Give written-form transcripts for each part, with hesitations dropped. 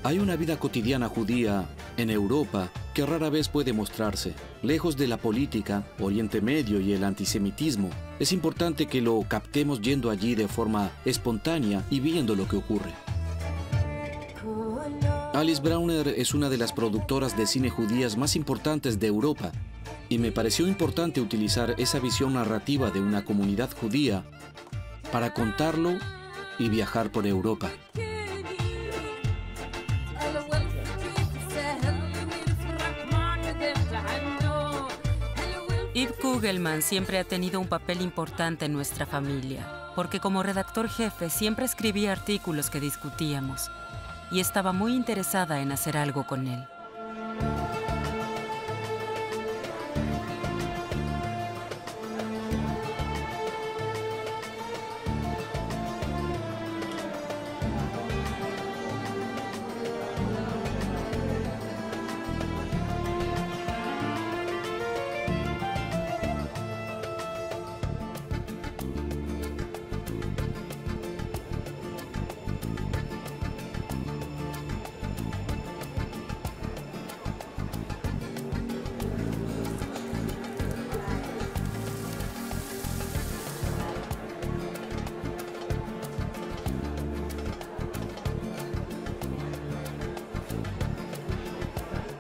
Hay una vida cotidiana judía en Europa que rara vez puede mostrarse. Lejos de la política, Oriente Medio y el antisemitismo, es importante que lo captemos yendo allí de forma espontánea y viendo lo que ocurre. Alice Brauner es una de las productoras de cine judías más importantes de Europa y me pareció importante utilizar esa visión narrativa de una comunidad judía para contarlo y viajar por Europa. Yves Kugelman siempre ha tenido un papel importante en nuestra familia, porque como redactor jefe siempre escribía artículos que discutíamos y estaba muy interesada en hacer algo con él.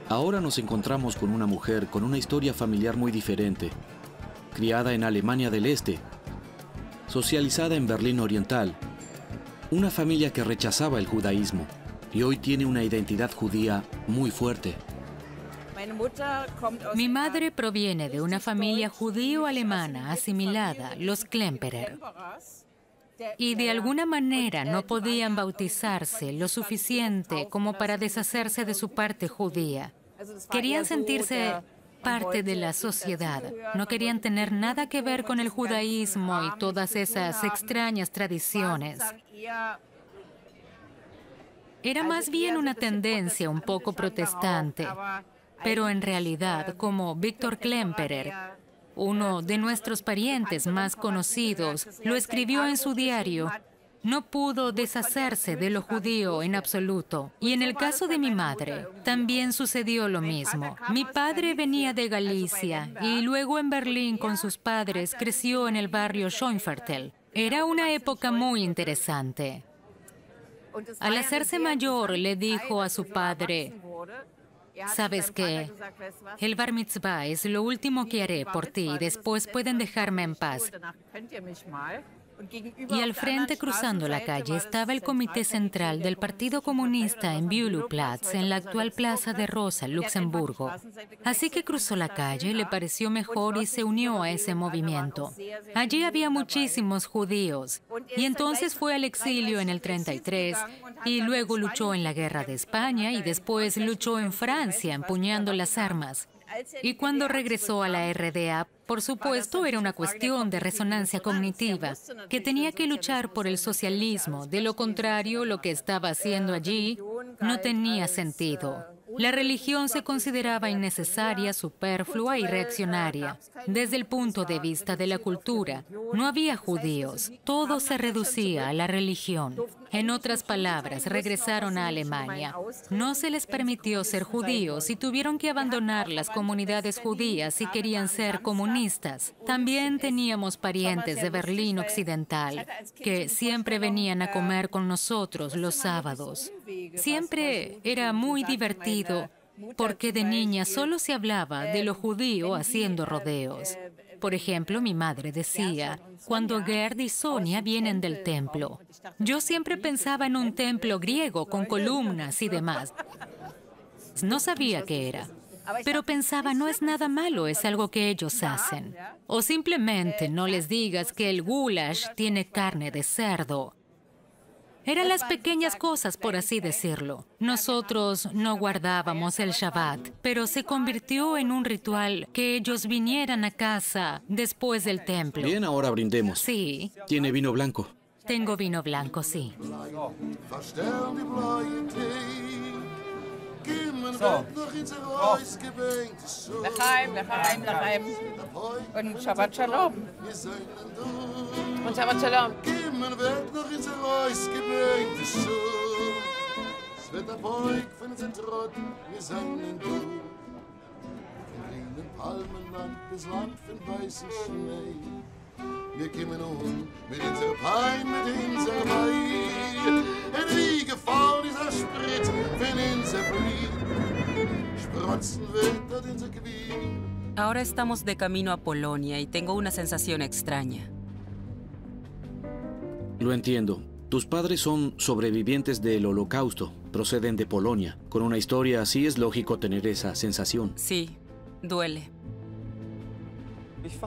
Ahora nos encontramos con una mujer con una historia familiar muy diferente, criada en Alemania del Este, socializada en Berlín Oriental, una familia que rechazaba el judaísmo y hoy tiene una identidad judía muy fuerte. Mi madre proviene de una familia judío-alemana asimilada, los Klemperer. Y de alguna manera no podían bautizarse lo suficiente como para deshacerse de su parte judía. Querían sentirse parte de la sociedad. No querían tener nada que ver con el judaísmo y todas esas extrañas tradiciones. Era más bien una tendencia un poco protestante. Pero en realidad, como Víctor Klemperer, uno de nuestros parientes más conocidos, lo escribió en su diario, no pudo deshacerse de lo judío en absoluto. Y en el caso de mi madre, también sucedió lo mismo. Mi padre venía de Galicia y luego en Berlín con sus padres creció en el barrio Schoenviertel. Era una época muy interesante. Al hacerse mayor, le dijo a su padre: ¿sabes qué? El bar mitzvah es lo último que haré por ti y después pueden dejarme en paz. Y al frente, cruzando la calle, estaba el Comité Central del Partido Comunista en Bülowplatz, en la actual Plaza de Rosa, Luxemburgo. Así que cruzó la calle, le pareció mejor y se unió a ese movimiento. Allí había muchísimos judíos. Y entonces fue al exilio en el 33 y luego luchó en la Guerra de España y después luchó en Francia empuñando las armas. Y cuando regresó a la RDA, por supuesto, era una cuestión de resonancia cognitiva, que tenía que luchar por el socialismo. De lo contrario, lo que estaba haciendo allí no tenía sentido. La religión se consideraba innecesaria, superflua y reaccionaria. Desde el punto de vista de la cultura, no había judíos. Todo se reducía a la religión. En otras palabras, regresaron a Alemania. No se les permitió ser judíos y tuvieron que abandonar las comunidades judías si querían ser comunistas. También teníamos parientes de Berlín Occidental que siempre venían a comer con nosotros los sábados. Siempre era muy divertido porque de niña solo se hablaba de lo judío haciendo rodeos. Por ejemplo, mi madre decía, cuando Gerd y Sonia vienen del templo. Yo siempre pensaba en un templo griego con columnas y demás. No sabía qué era, pero pensaba, no es nada malo, es algo que ellos hacen. O simplemente no les digas que el goulash tiene carne de cerdo. Eran las pequeñas cosas, por así decirlo. Nosotros no guardábamos el Shabbat, pero se convirtió en un ritual que ellos vinieran a casa después del templo. Bien, ahora brindemos. Sí. ¿Tiene vino blanco? Tengo vino blanco, sí. So. Oh. L'chaim, l'chaim, l'chaim. Und Shabbat Shalom. Und Shabbat Shalom. Wir kommen nun mit unserer Pein, mit unserer Weih. Und wie gefallen dieser Sprit von unser Blut? Sprotzen wird dort unser Gewicht. Ahora estamos de camino a Polonia y tengo una sensación extraña. Lo entiendo. Tus padres son sobrevivientes del Holocausto, proceden de Polonia. Con una historia así es lógico tener esa sensación. Sí, duele.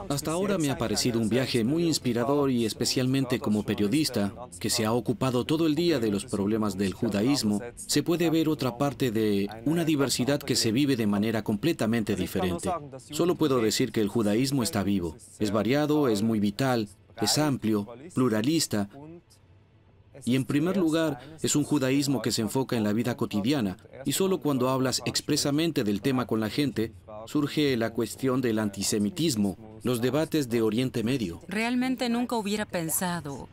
Hasta ahora me ha parecido un viaje muy inspirador y especialmente como periodista, que se ha ocupado todo el día de los problemas del judaísmo, se puede ver otra parte de una diversidad que se vive de manera completamente diferente. Solo puedo decir que el judaísmo está vivo, es variado, es muy vital, es amplio, pluralista. Y en primer lugar, es un judaísmo que se enfoca en la vida cotidiana, y solo cuando hablas expresamente del tema con la gente, surge la cuestión del antisemitismo, los debates de Oriente Medio. Realmente nunca hubiera pensado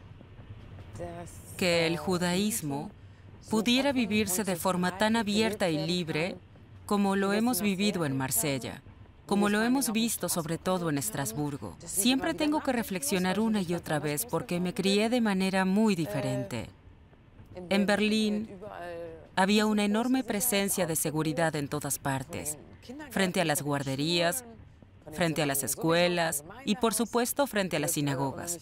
que el judaísmo pudiera vivirse de forma tan abierta y libre como lo hemos vivido en Marsella, como lo hemos visto sobre todo en Estrasburgo. Siempre tengo que reflexionar una y otra vez porque me crié de manera muy diferente. En Berlín había una enorme presencia de seguridad en todas partes, frente a las guarderías, frente a las escuelas y, por supuesto, frente a las sinagogas,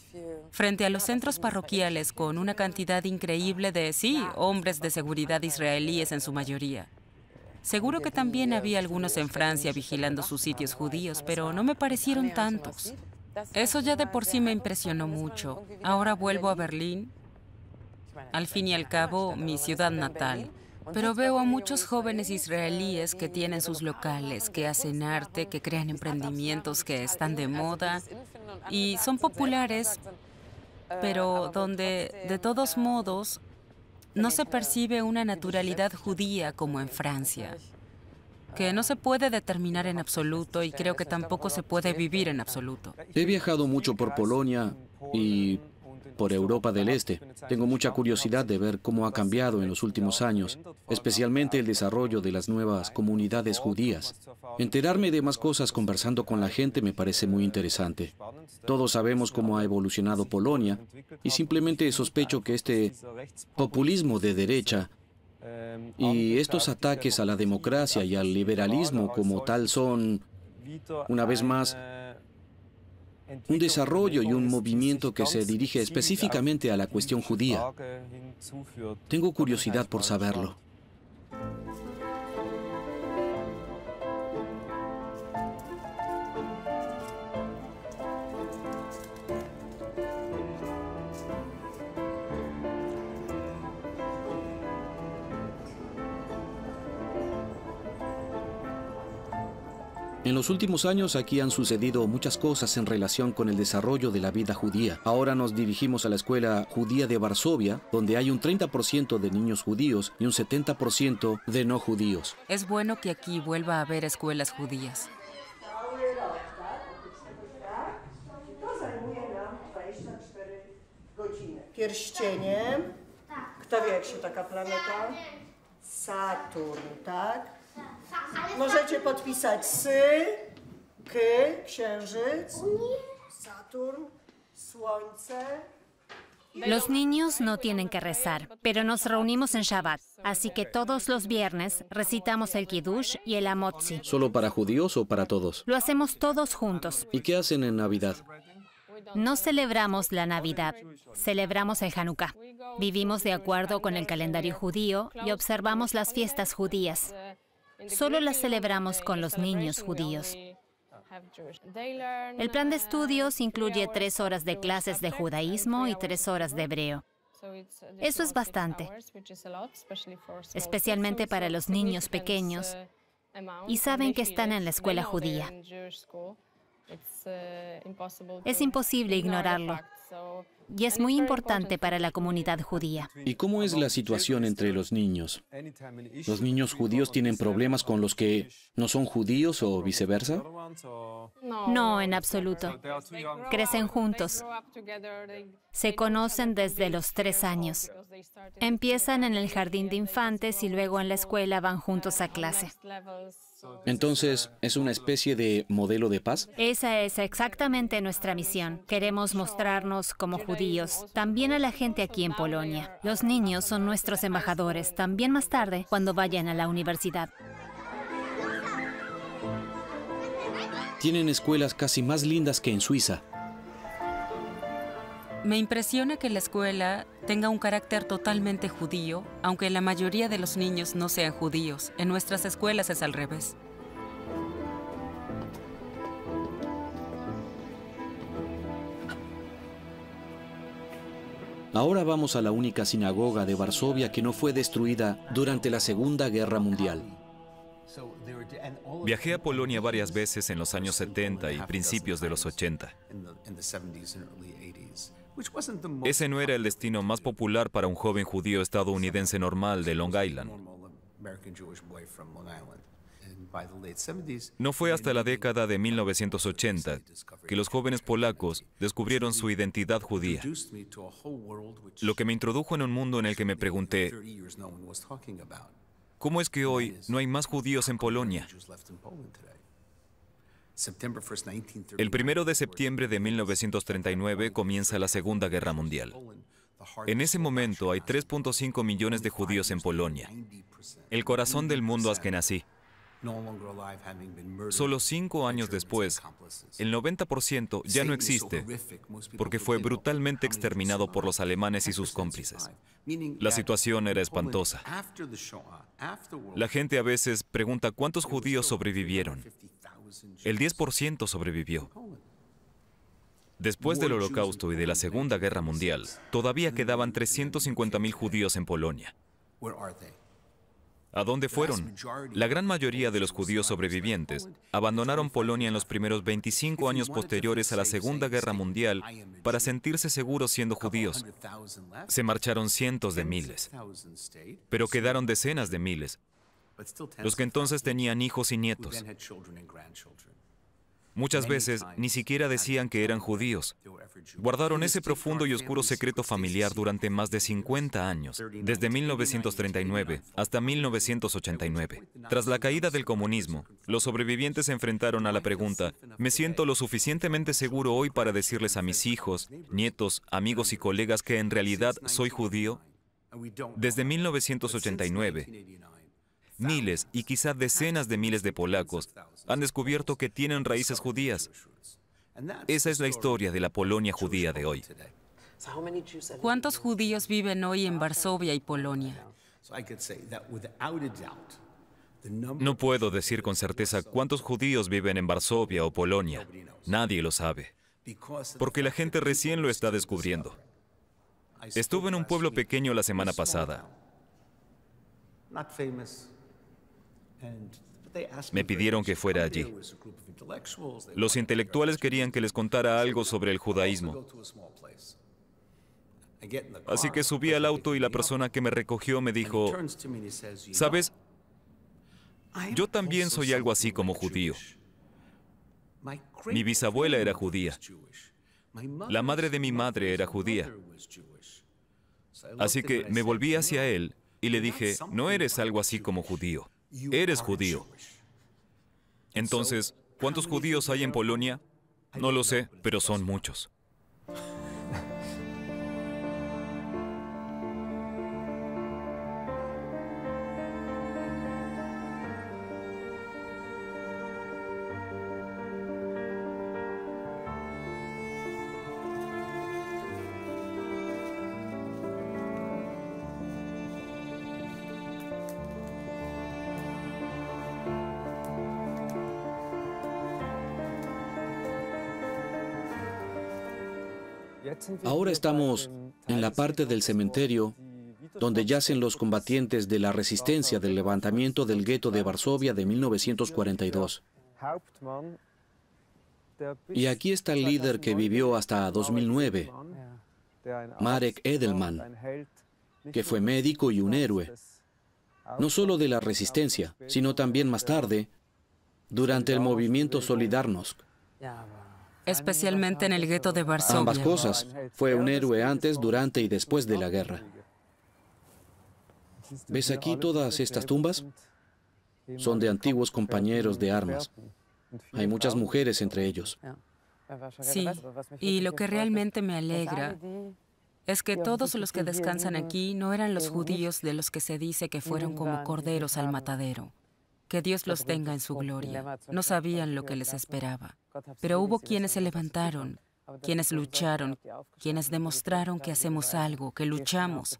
frente a los centros parroquiales con una cantidad increíble de, sí, hombres de seguridad israelíes en su mayoría. Seguro que también había algunos en Francia vigilando sus sitios judíos, pero no me parecieron tantos. Eso ya de por sí me impresionó mucho. Ahora vuelvo a Berlín, al fin y al cabo, mi ciudad natal. Pero veo a muchos jóvenes israelíes que tienen sus locales, que hacen arte, que crean emprendimientos que están de moda y son populares, pero donde, de todos modos, no se percibe una naturalidad judía como en Francia, que no se puede determinar en absoluto y creo que tampoco se puede vivir en absoluto. He viajado mucho por Polonia y por Europa del Este. Tengo mucha curiosidad de ver cómo ha cambiado en los últimos años, especialmente el desarrollo de las nuevas comunidades judías. Enterarme de más cosas conversando con la gente me parece muy interesante. Todos sabemos cómo ha evolucionado Polonia y simplemente sospecho que este populismo de derecha y estos ataques a la democracia y al liberalismo como tal son, una vez más, un desarrollo y un movimiento que se dirige específicamente a la cuestión judía. Tengo curiosidad por saberlo. En los últimos años aquí han sucedido muchas cosas en relación con el desarrollo de la vida judía. Ahora nos dirigimos a la escuela judía de Varsovia, donde hay un 30% de niños judíos y un 70% de no judíos. Es bueno que aquí vuelva a haber escuelas judías. Pierścieniem. Kto wie, jak się taka planeta? Saturn, tak? Możecie podpisać sy, ky, księżyc, Saturn, słońce. Los niños no tienen que rezar, pero nos reunimos en Shabbat, así que todos los viernes recitamos el Kiddush y el Amotzi. ¿Solo para judíos o para todos? Lo hacemos todos juntos. ¿Y qué hacen en Navidad? No celebramos la Navidad, celebramos el Hanukkah. Vivimos de acuerdo con el calendario judío y observamos las fiestas judías. Solo las celebramos con los niños judíos. El plan de estudios incluye 3 horas de clases de judaísmo y 3 horas de hebreo. Eso es bastante, especialmente para los niños pequeños, y saben que están en la escuela judía. Es imposible ignorarlo. y es muy importante para la comunidad judía. ¿Y cómo es la situación entre los niños? ¿Los niños judíos tienen problemas con los que no son judíos o viceversa? No, en absoluto. Crecen juntos. Se conocen desde los 3 años. Empiezan en el jardín de infantes y luego en la escuela van juntos a clase. Entonces, ¿es una especie de modelo de paz? Esa es exactamente nuestra misión. Queremos mostrarnos como judíos, también a la gente aquí en Polonia. Los niños son nuestros embajadores, también más tarde, cuando vayan a la universidad. Tienen escuelas casi más lindas que en Suiza. Me impresiona que la escuela tenga un carácter totalmente judío, aunque la mayoría de los niños no sean judíos. En nuestras escuelas es al revés. Ahora vamos a la única sinagoga de Varsovia que no fue destruida durante la Segunda Guerra Mundial. Viajé a Polonia varias veces en los años 70 y principios de los 80. Ese no era el destino más popular para un joven judío estadounidense normal de Long Island. No fue hasta la década de 1980 que los jóvenes polacos descubrieron su identidad judía, lo que me introdujo en un mundo en el que me pregunté, ¿cómo es que hoy no hay más judíos en Polonia? El 1 de septiembre de 1939 comienza la Segunda Guerra Mundial. En ese momento hay 3.5 millones de judíos en Polonia, el corazón del mundo askenazí. Solo 5 años después, el 90% ya no existe porque fue brutalmente exterminado por los alemanes y sus cómplices. La situación era espantosa. La gente a veces pregunta cuántos judíos sobrevivieron. El 10% sobrevivió. Después del Holocausto y de la Segunda Guerra Mundial, todavía quedaban 350.000 judíos en Polonia. ¿A dónde fueron? La gran mayoría de los judíos sobrevivientes abandonaron Polonia en los primeros 25 años posteriores a la Segunda Guerra Mundial para sentirse seguros siendo judíos. Se marcharon cientos de miles, pero quedaron decenas de miles, los que entonces tenían hijos y nietos. Muchas veces ni siquiera decían que eran judíos. Guardaron ese profundo y oscuro secreto familiar durante más de 50 años, desde 1939 hasta 1989. Tras la caída del comunismo, los sobrevivientes se enfrentaron a la pregunta, ¿me siento lo suficientemente seguro hoy para decirles a mis hijos, nietos, amigos y colegas que en realidad soy judío? Desde 1989, miles y quizá decenas de miles de polacos han descubierto que tienen raíces judías. Esa es la historia de la Polonia judía de hoy. ¿Cuántos judíos viven hoy en Varsovia y Polonia? No puedo decir con certeza cuántos judíos viven en Varsovia o Polonia. Nadie lo sabe, porque la gente recién lo está descubriendo. Estuve en un pueblo pequeño la semana pasada. Me pidieron que fuera allí. Los intelectuales querían que les contara algo sobre el judaísmo. Así que subí al auto y la persona que me recogió me dijo, ¿sabes? Yo también soy algo así como judío. Mi bisabuela era judía. La madre de mi madre era judía. Así que me volví hacia él y le dije, no eres algo así como judío. Eres judío. Entonces, ¿cuántos judíos hay en Polonia? No lo sé, pero son muchos. Ahora estamos en la parte del cementerio donde yacen los combatientes de la resistencia del levantamiento del gueto de Varsovia de 1942. Y aquí está el líder que vivió hasta 2009, Marek Edelman, que fue médico y un héroe, no solo de la resistencia, sino también más tarde, durante el movimiento Solidarnosc. Especialmente en el gueto de Varsovia. Ambas cosas. Fue un héroe antes, durante y después de la guerra. ¿Ves aquí todas estas tumbas? Son de antiguos compañeros de armas. Hay muchas mujeres entre ellos. Sí, y lo que realmente me alegra es que todos los que descansan aquí no eran los judíos de los que se dice que fueron como corderos al matadero. Que Dios los tenga en su gloria. No sabían lo que les esperaba. Pero hubo quienes se levantaron, quienes lucharon, quienes demostraron que hacemos algo, que luchamos,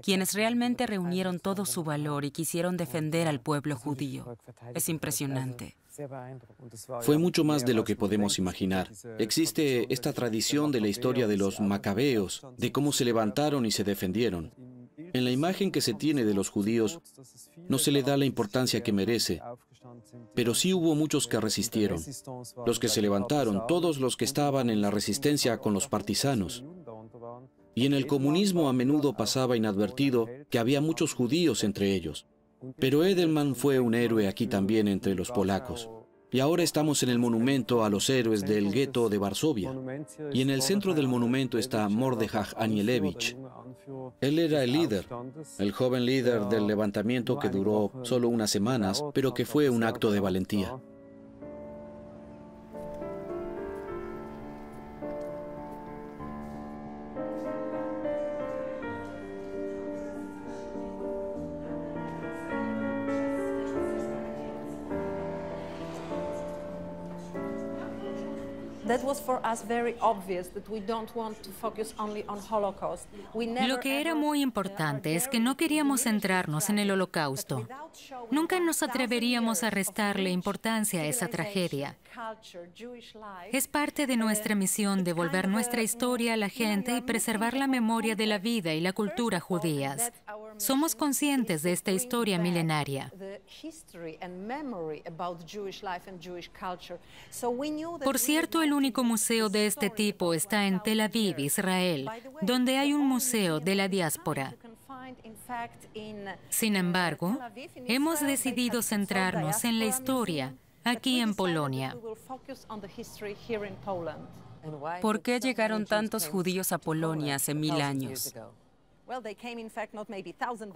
quienes realmente reunieron todo su valor y quisieron defender al pueblo judío. Es impresionante. Fue mucho más de lo que podemos imaginar. Existe esta tradición de la historia de los macabeos, de cómo se levantaron y se defendieron. En la imagen que se tiene de los judíos, no se le da la importancia que merece, pero sí hubo muchos que resistieron. Los que se levantaron, todos los que estaban en la resistencia con los partisanos. Y en el comunismo a menudo pasaba inadvertido que había muchos judíos entre ellos. Pero Edelman fue un héroe aquí también entre los polacos. Y ahora estamos en el monumento a los héroes del gueto de Varsovia. Y en el centro del monumento está Mordechai Anielewicz. Él era el líder, el joven líder del levantamiento que duró solo unas semanas, pero que fue un acto de valentía. Lo que era muy importante es que no queríamos centrarnos en el Holocausto. Nunca nos atreveríamos a restarle importancia a esa tragedia. Es parte de nuestra misión devolver nuestra historia a la gente y preservar la memoria de la vida y la cultura judías. Somos conscientes de esta historia milenaria. Por cierto, el único museo de este tipo está en Tel Aviv, Israel, donde hay un museo de la diáspora. Sin embargo, hemos decidido centrarnos en la historia aquí en Polonia. ¿Por qué llegaron tantos judíos a Polonia hace 1000 años?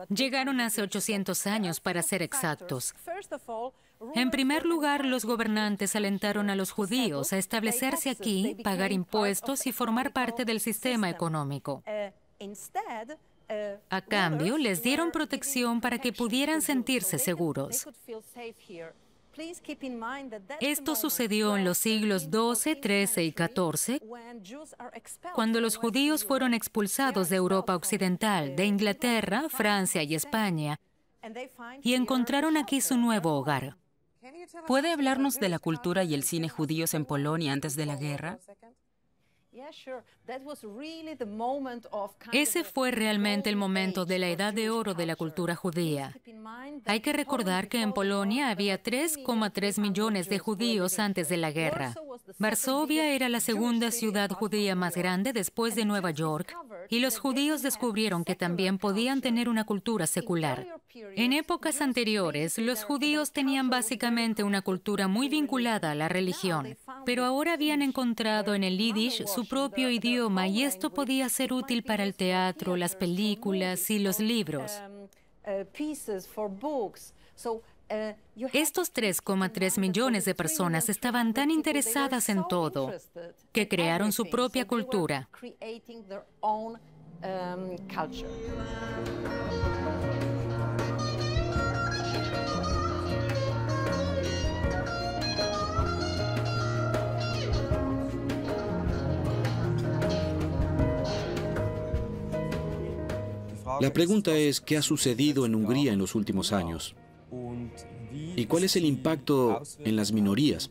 Llegaron hace 800 años, para ser exactos. En primer lugar, los gobernantes alentaron a los judíos a establecerse aquí, pagar impuestos y formar parte del sistema económico. A cambio, les dieron protección para que pudieran sentirse seguros. Esto sucedió en los siglos XII, XIII y XIV, cuando los judíos fueron expulsados de Europa Occidental, de Inglaterra, Francia y España, y encontraron aquí su nuevo hogar. ¿Puede hablarnos de la cultura y el cine judíos en Polonia antes de la guerra? Ese fue realmente el momento de la edad de oro de la cultura judía. Hay que recordar que en Polonia había 3,3 millones de judíos antes de la guerra. Varsovia era la segunda ciudad judía más grande después de Nueva York, y los judíos descubrieron que también podían tener una cultura secular. En épocas anteriores, los judíos tenían básicamente una cultura muy vinculada a la religión, pero ahora habían encontrado en el yiddish su propio idioma y esto podía ser útil para el teatro, las películas y los libros. Estos 3,3 millones de personas estaban tan interesadas en todo que crearon su propia cultura. La pregunta es, ¿qué ha sucedido en Hungría en los últimos años? ¿Y cuál es el impacto en las minorías?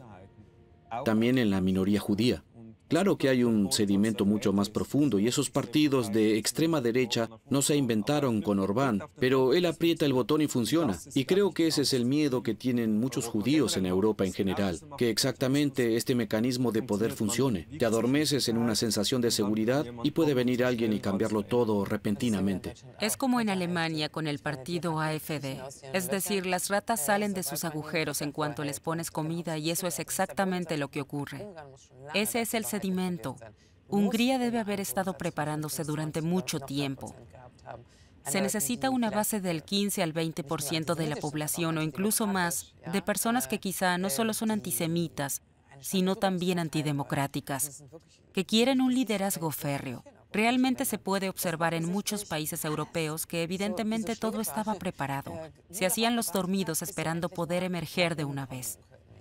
También en la minoría judía. Claro que hay un sedimento mucho más profundo y esos partidos de extrema derecha no se inventaron con Orbán, pero él aprieta el botón y funciona. Y creo que ese es el miedo que tienen muchos judíos en Europa en general, que exactamente este mecanismo de poder funcione. Te adormeces en una sensación de seguridad y puede venir alguien y cambiarlo todo repentinamente. Es como en Alemania con el partido AfD. Es decir, las ratas salen de sus agujeros en cuanto les pones comida y eso es exactamente lo que ocurre. Ese es el sedimento. Hungría debe haber estado preparándose durante mucho tiempo. Se necesita una base del 15 al 20% de la población o incluso más de personas que quizá no solo son antisemitas, sino también antidemocráticas, que quieren un liderazgo férreo. Realmente se puede observar en muchos países europeos que evidentemente todo estaba preparado. Se hacían los dormidos esperando poder emerger de una vez.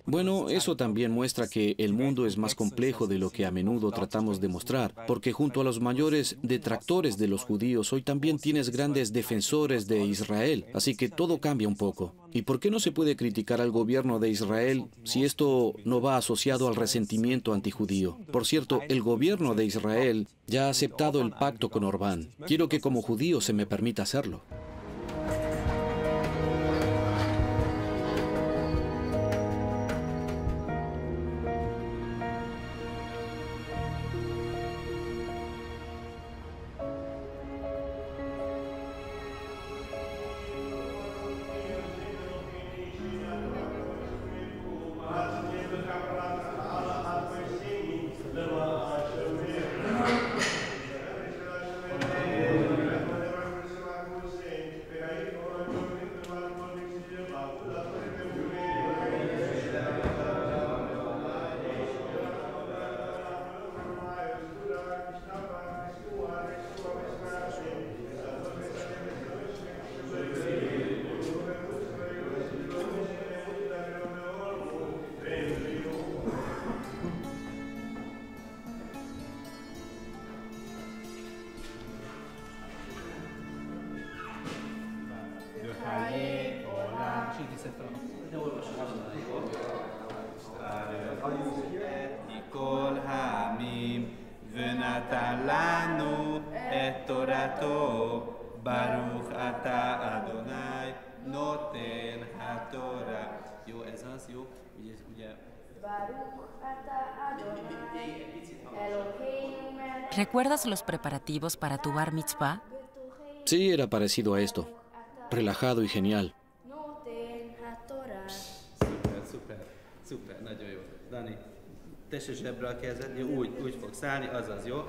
Bueno, eso también muestra que el mundo es más complejo de lo que a menudo tratamos de mostrar, porque junto a los mayores detractores de los judíos, hoy también tienes grandes defensores de Israel, así que todo cambia un poco. ¿Y por qué no se puede criticar al gobierno de Israel si esto no va asociado al resentimiento antijudío? Por cierto, el gobierno de Israel ya ha aceptado el pacto con Orbán. Quiero que como judío se me permita hacerlo. ¿Recuerdas los preparativos para tu bar mitzvah? Sí, era parecido a esto. Relajado y genial. Szuper, nagyon jó. Dani, tesse zsebre a kezed, jó, úgy fogsz állni, azaz, jó?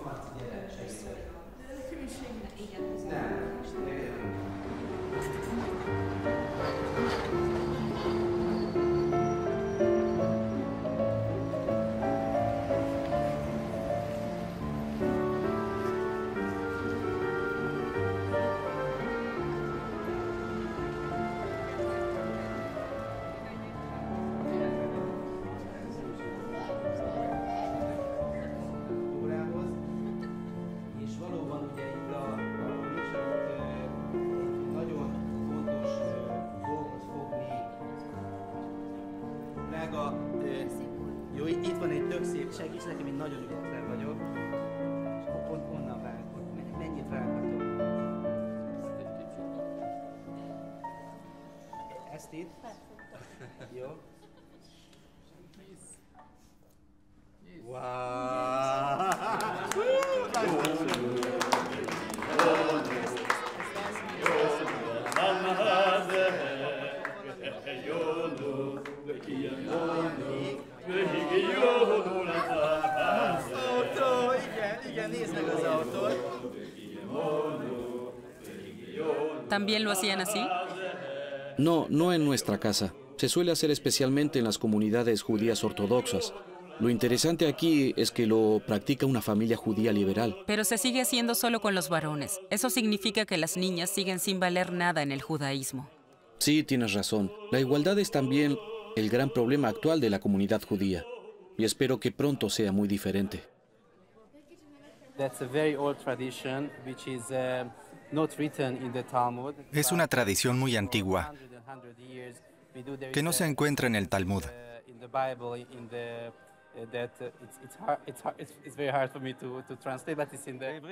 Jó, itt van egy tök szép, segíts nekem, én nagyon ügyetlen vagyok. És akkor pont onnan vágok. Mennyit vághatok? Ezt itt? Jó. Wow! ¿También lo hacían así? No, no en nuestra casa. Se suele hacer especialmente en las comunidades judías ortodoxas. Lo interesante aquí es que lo practica una familia judía liberal. Pero se sigue haciendo solo con los varones. Eso significa que las niñas siguen sin valer nada en el judaísmo. Sí, tienes razón. La igualdad es también el gran problema actual de la comunidad judía. Y espero que pronto sea muy diferente. Es una tradición muy antigua que no se encuentra en el Talmud.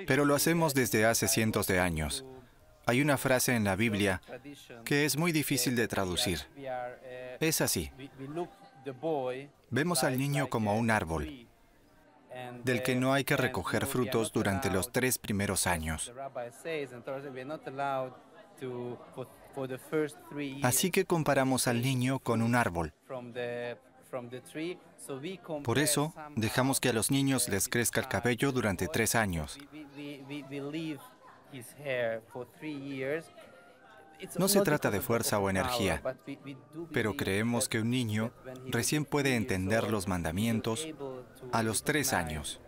Pero lo hacemos desde hace cientos de años. Hay una frase en la Biblia que es muy difícil de traducir. Es así. Vemos al niño como un árbol, del que no hay que recoger frutos durante los 3 primeros años. Así que comparamos al niño con un árbol. Por eso, dejamos que a los niños les crezca el cabello durante 3 años. No se trata de fuerza o energía, pero creemos que un niño recién puede entender los mandamientos a los 3 años.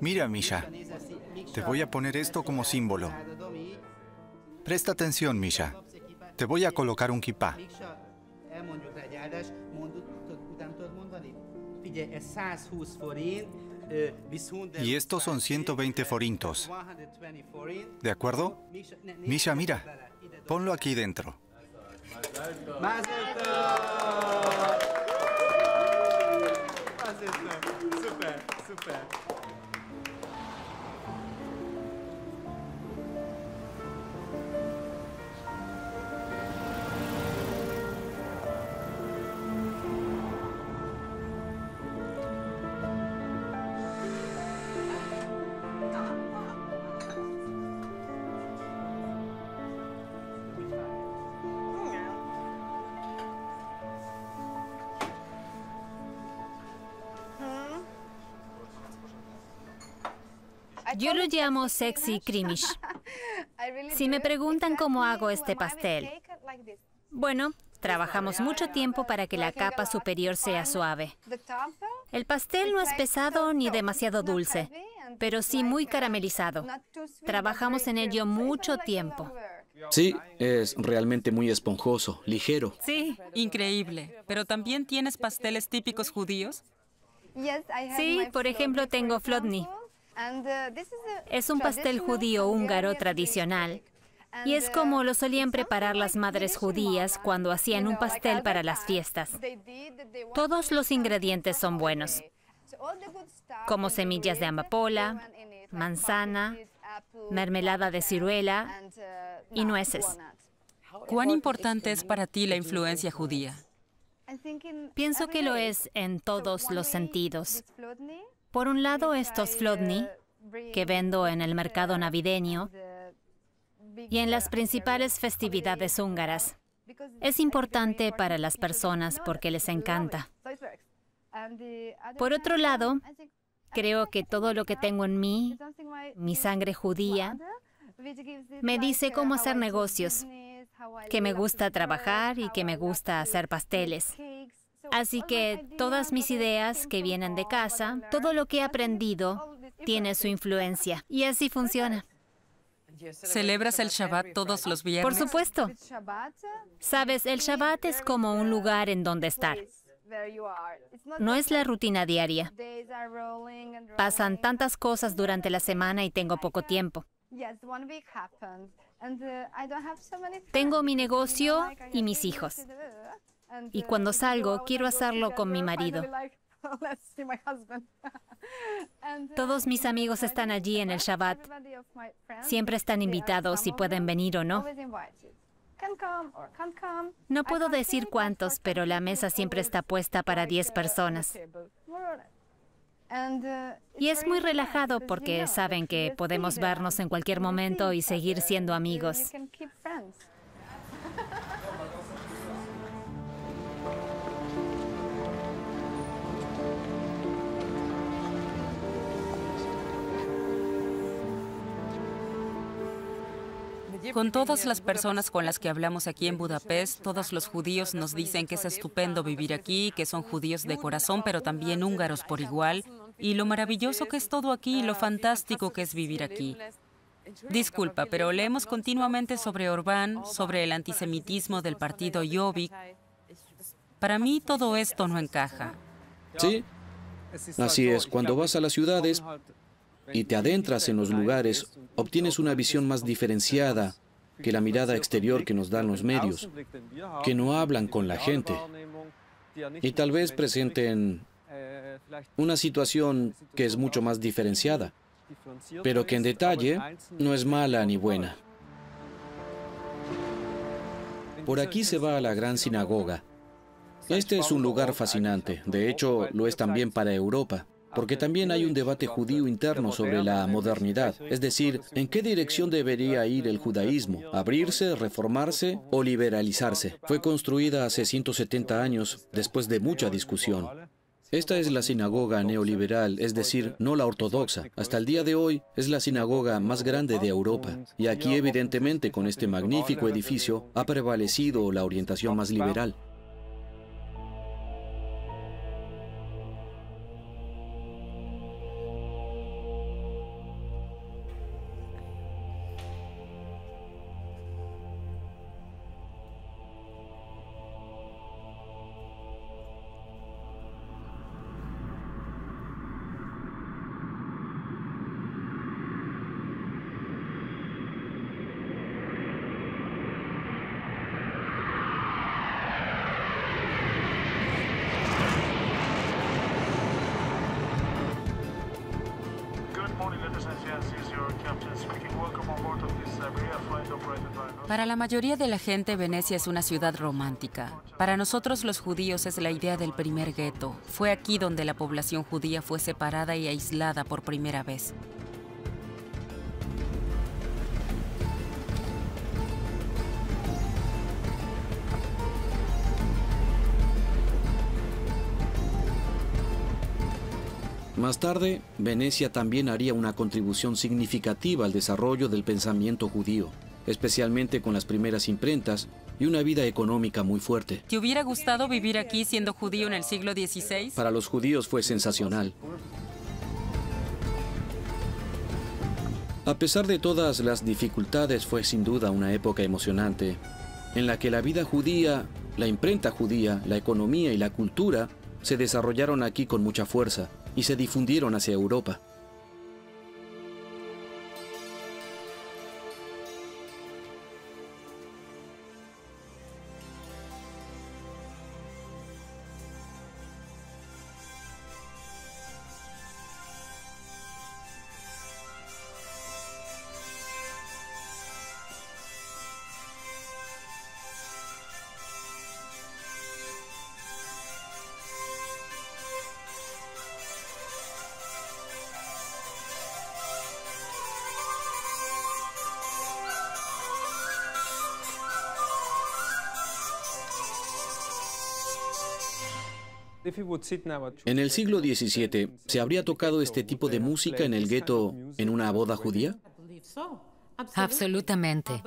Mira, Misha, te voy a poner esto como símbolo. Presta atención, Misha. Te voy a colocar un kipá. Y estos son 120 forintos. ¿De acuerdo? Misha, mira. Ponlo aquí dentro. Yo lo llamo sexy krimish. Si me preguntan cómo hago este pastel, bueno, trabajamos mucho tiempo para que la capa superior sea suave. El pastel no es pesado ni demasiado dulce, pero sí muy caramelizado. Trabajamos en ello mucho tiempo. Sí, es realmente muy esponjoso, ligero. Sí, increíble. ¿Pero también tienes pasteles típicos judíos? Sí, por ejemplo, tengo flodni. Es un pastel judío húngaro tradicional. Y es como lo solían preparar las madres judías cuando hacían un pastel para las fiestas. Todos los ingredientes son buenos, como semillas de amapola, manzana, mermelada de ciruela y nueces. ¿Cuán importante es para ti la influencia judía? Pienso que lo es en todos los sentidos. Por un lado, estos flodni, que vendo en el mercado navideño y en las principales festividades húngaras. Es importante para las personas porque les encanta. Por otro lado, creo que todo lo que tengo en mí, mi sangre judía, me dice cómo hacer negocios, que me gusta trabajar y que me gusta hacer pasteles. Así que todas mis ideas que vienen de casa, todo lo que he aprendido, tiene su influencia. Y así funciona. ¿Celebras el Shabbat todos los viernes? Por supuesto. Sabes, el Shabbat es como un lugar en donde estar. No es la rutina diaria. Pasan tantas cosas durante la semana y tengo poco tiempo. Tengo mi negocio y mis hijos. Y cuando salgo, quiero hacerlo con mi marido. Todos mis amigos están allí en el Shabbat. Siempre están invitados si pueden venir o no. No puedo decir cuántos, pero la mesa siempre está puesta para 10 personas. Y es muy relajado porque saben que podemos vernos en cualquier momento y seguir siendo amigos. Con todas las personas con las que hablamos aquí en Budapest, todos los judíos nos dicen que es estupendo vivir aquí, que son judíos de corazón, pero también húngaros por igual, y lo maravilloso que es todo aquí y lo fantástico que es vivir aquí. Disculpa, pero leemos continuamente sobre Orbán, sobre el antisemitismo del partido Jobbik. Para mí todo esto no encaja. Sí, así es. Cuando vas a las ciudades y te adentras en los lugares, obtienes una visión más diferenciada que la mirada exterior que nos dan los medios, que no hablan con la gente y tal vez presenten una situación que es mucho más diferenciada, pero que en detalle no es mala ni buena. Por aquí se va a la gran sinagoga. Este es un lugar fascinante, de hecho lo es también para Europa, porque también hay un debate judío interno sobre la modernidad, es decir, ¿en qué dirección debería ir el judaísmo? ¿Abrirse, reformarse o liberalizarse? Fue construida hace 170 años, después de mucha discusión. Esta es la sinagoga neoliberal, es decir, no la ortodoxa. Hasta el día de hoy es la sinagoga más grande de Europa. Y aquí, evidentemente, con este magnífico edificio, ha prevalecido la orientación más liberal. Para la mayoría de la gente, Venecia es una ciudad romántica. Para nosotros los judíos es la idea del primer gueto. Fue aquí donde la población judía fue separada y aislada por primera vez. Más tarde, Venecia también haría una contribución significativa al desarrollo del pensamiento judío, especialmente con las primeras imprentas y una vida económica muy fuerte. ¿Te hubiera gustado vivir aquí siendo judío en el siglo XVI? Para los judíos fue sensacional. A pesar de todas las dificultades, fue sin duda una época emocionante, en la que la vida judía, la imprenta judía, la economía y la cultura se desarrollaron aquí con mucha fuerza y se difundieron hacia Europa. En el siglo XVII, ¿se habría tocado este tipo de música en el gueto en una boda judía? Absolutamente.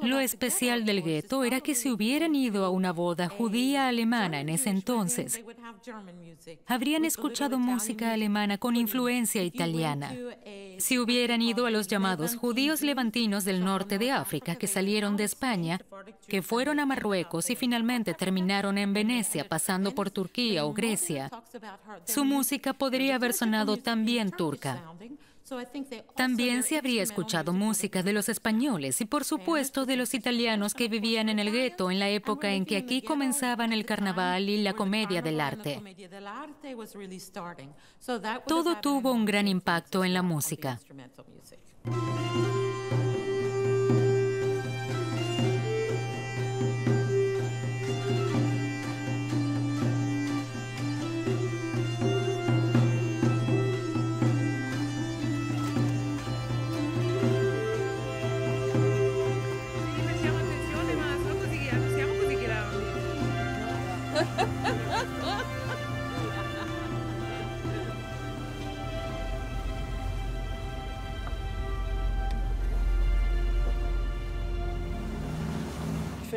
Lo especial del gueto era que si hubieran ido a una boda judía alemana en ese entonces, habrían escuchado música alemana con influencia italiana. Si hubieran ido a los llamados judíos levantinos del norte de África, que salieron de España, que fueron a Marruecos y finalmente terminaron en Venecia, pasando por Turquía o Grecia, su música podría haber sonado también turca. También se habría escuchado música de los españoles y, por supuesto, de los italianos que vivían en el gueto en la época en que aquí comenzaban el carnaval y la comedia del arte. Todo tuvo un gran impacto en la música.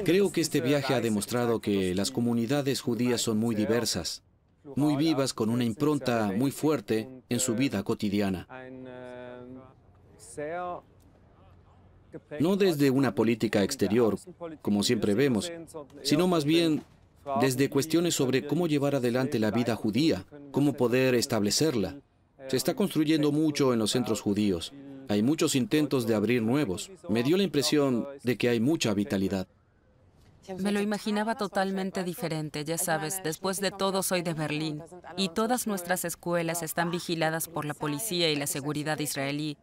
Creo que este viaje ha demostrado que las comunidades judías son muy diversas, muy vivas, con una impronta muy fuerte en su vida cotidiana. No desde una política exterior, como siempre vemos, sino más bien desde cuestiones sobre cómo llevar adelante la vida judía, cómo poder establecerla. Se está construyendo mucho en los centros judíos. Hay muchos intentos de abrir nuevos. Me dio la impresión de que hay mucha vitalidad. Me lo imaginaba totalmente diferente, ya sabes, después de todo soy de Berlín y todas nuestras escuelas están vigiladas por la policía y la seguridad israelí.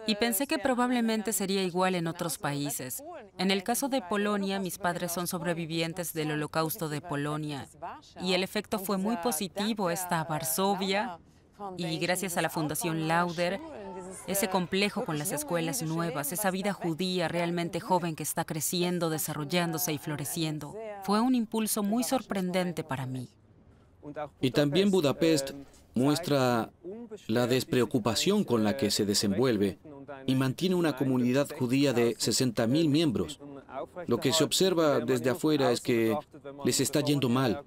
Y pensé que probablemente sería igual en otros países. En el caso de Polonia, mis padres son sobrevivientes del Holocausto de Polonia y el efecto fue muy positivo. Está Varsovia y gracias a la Fundación Lauder, ese complejo con las escuelas nuevas, esa vida judía realmente joven que está creciendo, desarrollándose y floreciendo. Fue un impulso muy sorprendente para mí. Y también Budapest muestra la despreocupación con la que se desenvuelve y mantiene una comunidad judía de 60.000 miembros. Lo que se observa desde afuera es que les está yendo mal.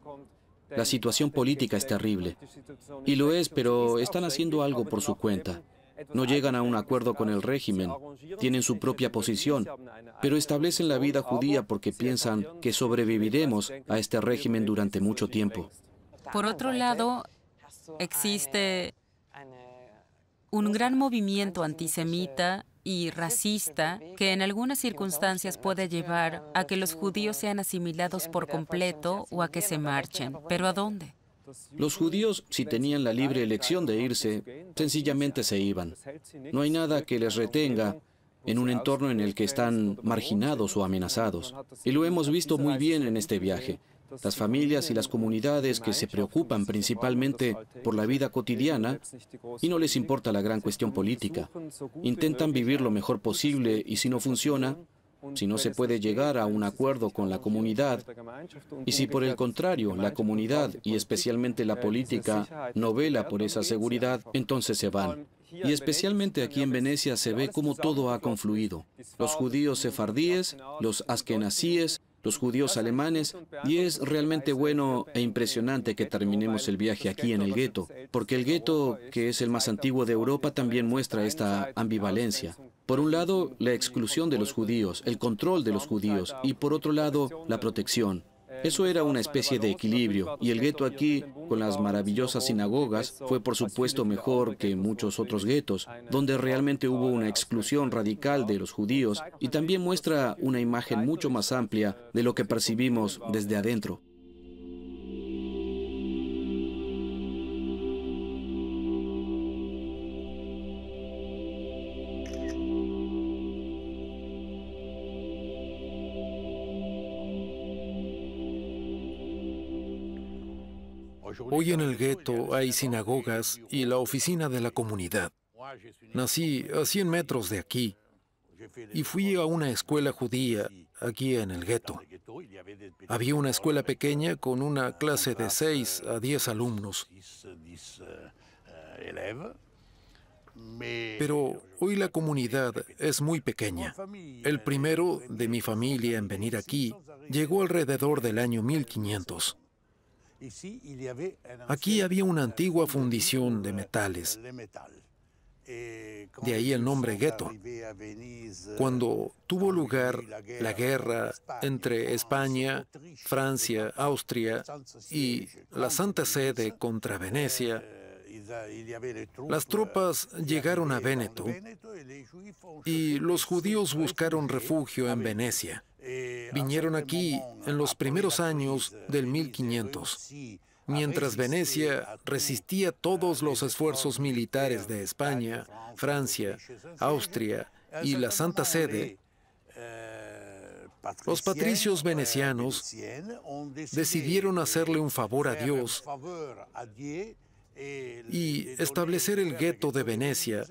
La situación política es terrible. Y lo es, pero están haciendo algo por su cuenta. No llegan a un acuerdo con el régimen, tienen su propia posición, pero establecen la vida judía porque piensan que sobreviviremos a este régimen durante mucho tiempo. Por otro lado, existe un gran movimiento antisemita y racista que en algunas circunstancias puede llevar a que los judíos sean asimilados por completo o a que se marchen. ¿Pero a dónde? Los judíos, si tenían la libre elección de irse, sencillamente se iban. No hay nada que les retenga en un entorno en el que están marginados o amenazados. Y lo hemos visto muy bien en este viaje. Las familias y las comunidades que se preocupan principalmente por la vida cotidiana y no les importa la gran cuestión política. Intentan vivir lo mejor posible y si no funciona, si no se puede llegar a un acuerdo con la comunidad, y si por el contrario la comunidad y especialmente la política no vela por esa seguridad, entonces se van. Y especialmente aquí en Venecia se ve cómo todo ha confluido. Los judíos sefardíes, los askenazíes, los judíos alemanes, y es realmente bueno e impresionante que terminemos el viaje aquí en el gueto, porque el gueto, que es el más antiguo de Europa, también muestra esta ambivalencia. Por un lado, la exclusión de los judíos, el control de los judíos, y por otro lado, la protección. Eso era una especie de equilibrio, y el gueto aquí, con las maravillosas sinagogas, fue por supuesto mejor que muchos otros guetos, donde realmente hubo una exclusión radical de los judíos, y también muestra una imagen mucho más amplia de lo que percibimos desde adentro. Hoy en el gueto hay sinagogas y la oficina de la comunidad. Nací a 100 metros de aquí y fui a una escuela judía aquí en el gueto. Había una escuela pequeña con una clase de 6 a 10 alumnos. Pero hoy la comunidad es muy pequeña. El primero de mi familia en venir aquí llegó alrededor del año 1500. Aquí había una antigua fundición de metales. De ahí el nombre gueto. Cuando tuvo lugar la guerra entre España, Francia, Austria y la Santa Sede contra Venecia, las tropas llegaron a Véneto y los judíos buscaron refugio en Venecia. Vinieron aquí en los primeros años del 1500, mientras Venecia resistía todos los esfuerzos militares de España, Francia, Austria y la Santa Sede. Los patricios venecianos decidieron hacerle un favor a Dios y establecer el gueto de Venecia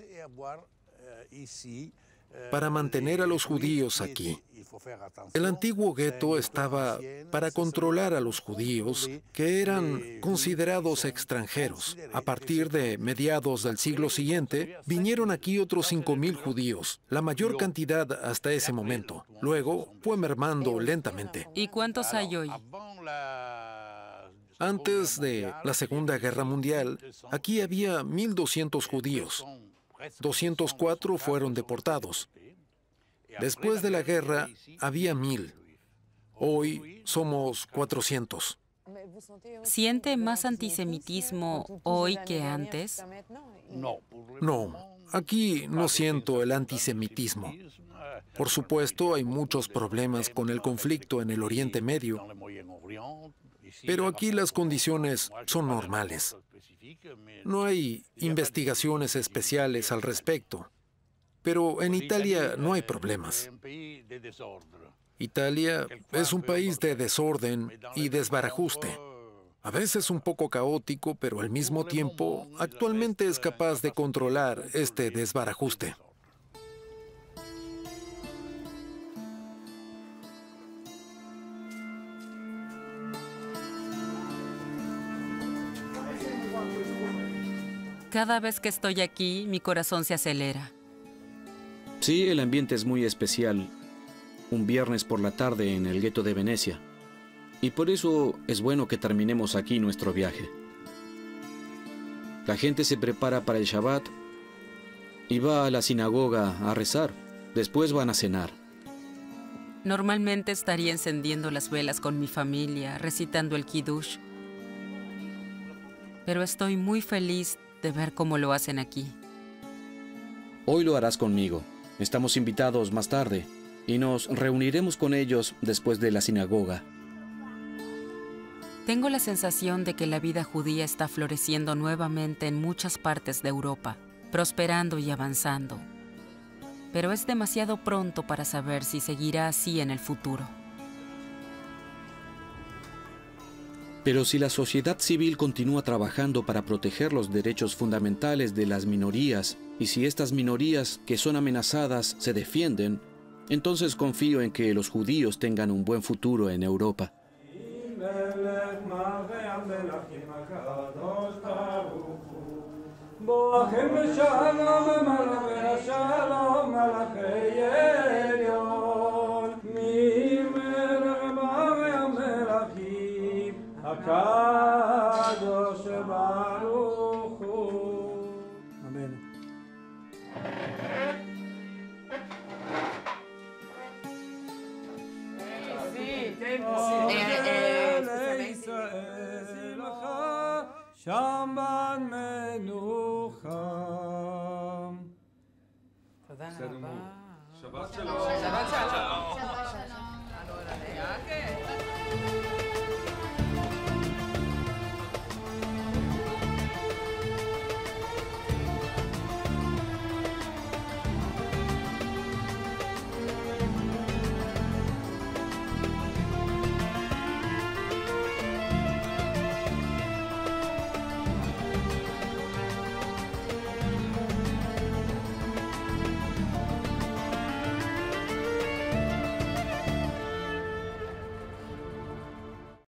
para mantener a los judíos aquí. El antiguo gueto estaba para controlar a los judíos que eran considerados extranjeros. A partir de mediados del siglo siguiente, vinieron aquí otros 5.000 judíos, la mayor cantidad hasta ese momento. Luego fue mermando lentamente. ¿Y cuántos hay hoy? Antes de la Segunda Guerra Mundial, aquí había 1.200 judíos. 204 fueron deportados. Después de la guerra, había 1.000. Hoy somos 400. ¿Siente más antisemitismo hoy que antes? No, aquí no siento el antisemitismo. Por supuesto, hay muchos problemas con el conflicto en el Oriente Medio, pero aquí las condiciones son normales. No hay investigaciones especiales al respecto, pero en Italia no hay problemas. Italia es un país de desorden y desbarajuste. A veces un poco caótico, pero al mismo tiempo actualmente es capaz de controlar este desbarajuste. Cada vez que estoy aquí, mi corazón se acelera. Sí, el ambiente es muy especial. Un viernes por la tarde en el gueto de Venecia. Y por eso es bueno que terminemos aquí nuestro viaje. La gente se prepara para el Shabbat y va a la sinagoga a rezar. Después van a cenar. Normalmente estaría encendiendo las velas con mi familia, recitando el Kiddush. Pero estoy muy feliz de ver cómo lo hacen aquí. Hoy lo harás conmigo. Estamos invitados más tarde y nos reuniremos con ellos después de la sinagoga. Tengo la sensación de que la vida judía está floreciendo nuevamente en muchas partes de Europa, prosperando y avanzando. Pero es demasiado pronto para saber si seguirá así en el futuro. Pero si la sociedad civil continúa trabajando para proteger los derechos fundamentales de las minorías, y si estas minorías que son amenazadas se defienden, entonces confío en que los judíos tengan un buen futuro en Europa. Amén. Shamban menucha. Shabbat shalom. Shabbat shalom.